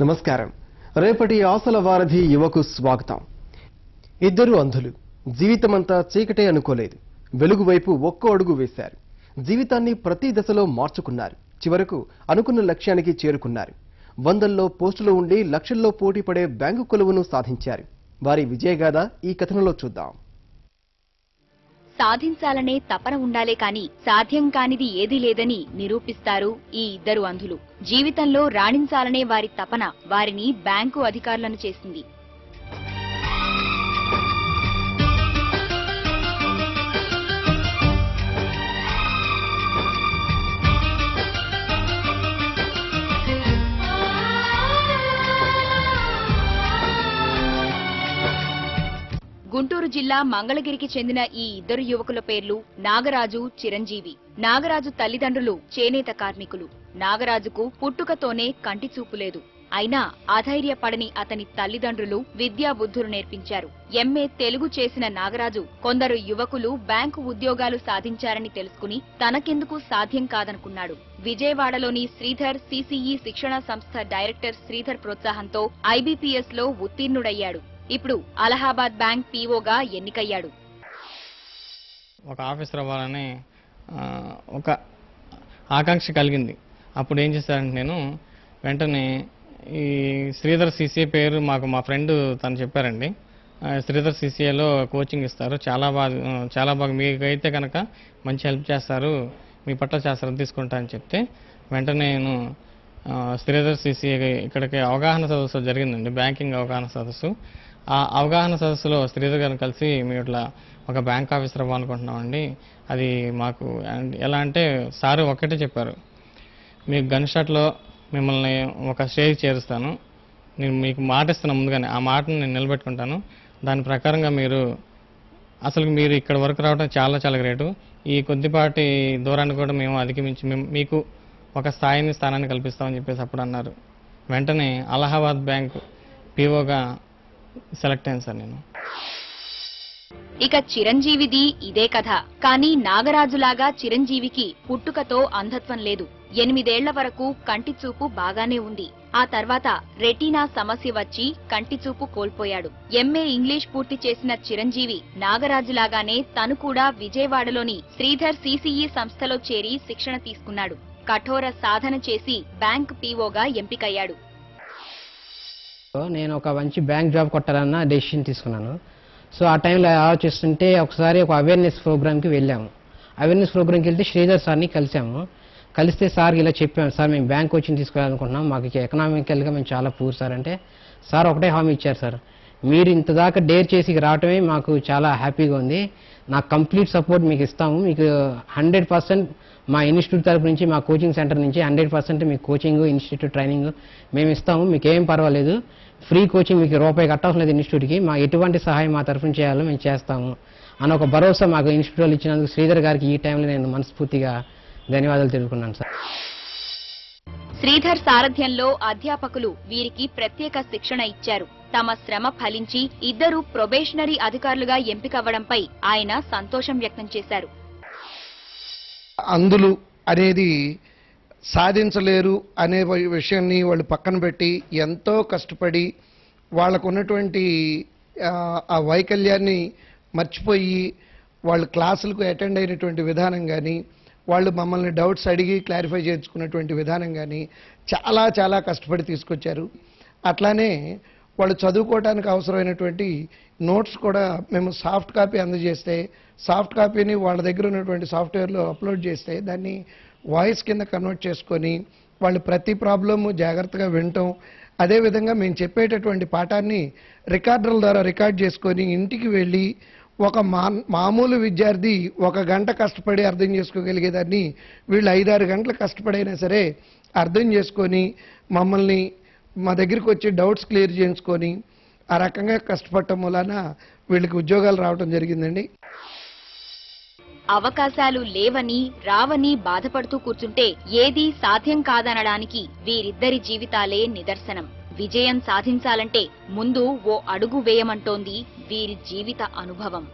నమస్కారం. రేపటి ఆశల వారధి యువకు స్వాగతం. ఇద్దరు అంధులు జీవితమంతా చీకటే అనుకోలేదు. వెలుగు వైపు ఒక్కో అడుగు వేశారు. జీవితాన్ని ప్రతి దశలో మార్చుకున్నారు. చివరకు అనుకున్న లక్ష్యానికి చేరుకున్నారు. వందల్లో పోస్టులు ఉండి లక్షల్లో పోటీ పడే బ్యాంకు కొలువును సాధించారు. వారి విజయగాథ ఈ కథనంలో చూద్దాం. సాధించాలనే తపన ఉండాలే కాని సాధ్యం కానిది ఏదీ లేదని నిరూపిస్తారు ఈ ఇద్దరు అంధులు. జీవితంలో రాణించాలనే వారి తపన వారిని బ్యాంకు అధికారులను చేసింది. గుంటూరు జిల్లా మంగళగిరికి చెందిన ఈ ఇద్దరు యువకుల పేర్లు నాగరాజు, చిరంజీవి. నాగరాజు తల్లిదండ్రులు చేనేత కార్మికులు. నాగరాజుకు పుట్టుకతోనే కంటి చూపు లేదు. అయినా అధైర్యపడని అతని తల్లిదండ్రులు విద్యా బుద్ధులు నేర్పించారు. ఎంఏ తెలుగు చేసిన నాగరాజు కొందరు యువకులు బ్యాంకు ఉద్యోగాలు సాధించారని తెలుసుకుని తనకెందుకు సాధ్యం కాదనుకున్నాడు. విజయవాడలోని శ్రీధర్ సిసిఈ శిక్షణా సంస్థ డైరెక్టర్ శ్రీధర్ ప్రోత్సాహంతో ఐబీపీఎస్ లో ఉత్తీర్ణుడయ్యాడు. ఇప్పుడు అలహాబాద్ బ్యాంక్ పీఓగా ఎన్నికయ్యాడు. ఒక ఆఫీసర్ అవ్వాలని ఒక ఆకాంక్ష కలిగింది. అప్పుడు ఏం చేశానంటే నేను వెంటనే ఈ శ్రీధర్ సిసిఏ పేరు మా ఫ్రెండ్ తను చెప్పారండి. శ్రీధర్ సిసిఏలో కోచింగ్ ఇస్తారు, చాలా బాగా మీకైతే కనుక మంచి హెల్ప్ చేస్తారు, మీ పట్ల శ్రద్ధ తీసుకుంటా అని చెప్తే వెంటనే నేను శ్రీధర్ సిసిఏ ఇక్కడికి అవగాహన సదస్సు జరిగిందండి, బ్యాంకింగ్ అవగాహన సదస్సు. ఆ అవగాహన సదస్సులో శ్రీధర్ గారిని కలిసి మేము ఇట్లా ఒక బ్యాంక్ ఆఫీసర్ అవ్వాలనుకుంటున్నామండి. అది మాకు ఎలా అంటే సార్ ఒక్కటే చెప్పారు, మీకు గన్ షాట్లో మిమ్మల్ని ఒక స్టేజ్ చేరుస్తాను, నేను మీకు మాట ఇస్తాను ముందుగానే, ఆ మాటను నేను నిలబెట్టుకుంటాను, దాని ప్రకారంగా మీరు ఇక్కడ వరకు రావడం చాలా చాలా గ్రేటు, ఈ కొద్దిపాటి దూరాన్ని కూడా మేము అధిగమించి మీకు ఒక స్థానాన్ని కల్పిస్తామని చెప్పేసి అప్పుడు అన్నారు. వెంటనే అలహాబాద్ బ్యాంక్ పీఓగా సెలెక్ట్ అయ్యాను సార్ నేను. ఇక చిరంజీవిది ఇదే కథ. కానీ నాగరాజులాగా చిరంజీవికి పుట్టుకతో అంధత్వం లేదు. 8 ఏళ్ల వరకు కంటి చూపు బాగానే ఉంది. ఆ తర్వాత రెటీనా సమస్య వచ్చి కంటి చూపు కోల్పోయాడు. ఎంఏ ఇంగ్లీష్ పూర్తి చేసిన చిరంజీవి నాగరాజులాగానే తను కూడా విజయవాడలోని శ్రీధర్ సిసిఈ సంస్థలో చేరి శిక్షణ తీసుకున్నాడు. కఠోర సాధన చేసి బ్యాంక్ పీఓగా ఎంపికయ్యాడు. నేను ఒక మంచి బ్యాంక్ జాబ్ కొట్టాలన్న డెసిషన్ తీసుకున్నాను. సో ఆ టైంలో ఆలోచిస్తుంటే ఒకసారి ఒక అవేర్నెస్ ప్రోగ్రామ్కి వెళ్ళాము. అవేర్నెస్ ప్రోగ్రామ్కి వెళ్తే శ్రీధర్ సార్ని కలిస్తే సార్ ఇలా చెప్పాము, సార్ మేము బ్యాంక్ కోచింగ్ తీసుకోవాలనుకుంటున్నాం, మాకు ఎకనామికల్గా మేము చాలా పూర్ సార్ అంటే సార్ ఒకటే హామీ ఇచ్చారు, సార్ మీరు ఇంతదాకా డేర్ చేసి రావటమే మాకు చాలా హ్యాపీగా ఉంది, నాకు కంప్లీట్ సపోర్ట్ మీకు ఇస్తాము, మీకు 100% మా ఇన్స్టిట్యూట్ తరపు నుంచి మా కోచింగ్ సెంటర్ నుంచి 100% మీకు కోచింగ్ ఇన్స్టిట్యూట్ ట్రైనింగ్ మేము ఇస్తాము, మీకు ఏం పర్వాలేదు, ఫ్రీ కోచింగ్ మీకు రూపాయి కట్టాల్సిన లేదు ఇన్స్టిట్యూట్కి, మా ఎటువంటి సహాయం మా తరఫున చేయాలో మేము చేస్తాము అని ఒక భరోసా మాకు ఇన్స్టిట్యూట్లో ఇచ్చినందుకు శ్రీధర్ గారికి ఈ టైంలో నేను మనస్ఫూర్తిగా ధన్యవాదాలు తెలుపుకున్నాను సార్. శ్రీధర్ సారథ్యంలో అధ్యాపకులు వీరికి ప్రత్యేక శిక్షణ ఇచ్చారు. తమ శ్రమ ఫలించి ఇద్దరు ప్రొబేషనరీ అధికారులుగా ఎంపికవ్వడంపై ఆయన సంతోషం వ్యక్తం చేశారు. అంధులు అనేది సాధించలేరు అనే విషయాన్ని వాళ్ళు పక్కన పెట్టి ఎంతో కష్టపడి వాళ్ళకు ఉన్నటువంటి ఆ వైకల్యాన్ని మర్చిపోయి వాళ్ళు క్లాసులకు అటెండ్ అయినటువంటి విధానం కానీ, వాళ్ళు మమ్మల్ని డౌట్స్ అడిగి క్లారిఫై చేసుకున్నటువంటి విధానం కానీ చాలా చాలా కష్టపడి తీసుకొచ్చారు. అట్లానే వాళ్ళు చదువుకోవడానికి అవసరమైనటువంటి నోట్స్ కూడా మేము సాఫ్ట్ కాపీ అందజేస్తే, సాఫ్ట్ కాపీని వాళ్ళ దగ్గర ఉన్నటువంటి సాఫ్ట్వేర్లో అప్లోడ్ చేస్తే దాన్ని వాయిస్ కింద కన్వర్ట్ చేసుకొని వాళ్ళు ప్రతి ప్రాబ్లము జాగ్రత్తగా వినటం, అదేవిధంగా మేము చెప్పేటటువంటి పాఠాన్ని రికార్డర్ల ద్వారా రికార్డ్ చేసుకొని ఇంటికి వెళ్ళి ఒక మామూలు విద్యార్థి 1 గంట కష్టపడి అర్థం చేసుకోగలిగేదాన్ని వీళ్ళు 5-6 గంటలు కష్టపడైనా సరే అర్థం చేసుకొని మమ్మల్ని మా దగ్గరికి వచ్చి డౌట్స్ క్లియర్ చేయించుకొని ఆ రకంగా కష్టపడటం వలన వీళ్ళకి ఉద్యోగాలు రావడం జరిగిందండి. అవకాశాలు లేవని రావని బాధపడుతూ కూర్చుంటే ఏదీ సాధ్యం కాదనడానికి వీరిద్దరి జీవితాలే నిదర్శనం. విజయం సాధించాలంటే ముందు ఓ అడుగు వేయమంటోంది వీరి జీవిత అనుభవం.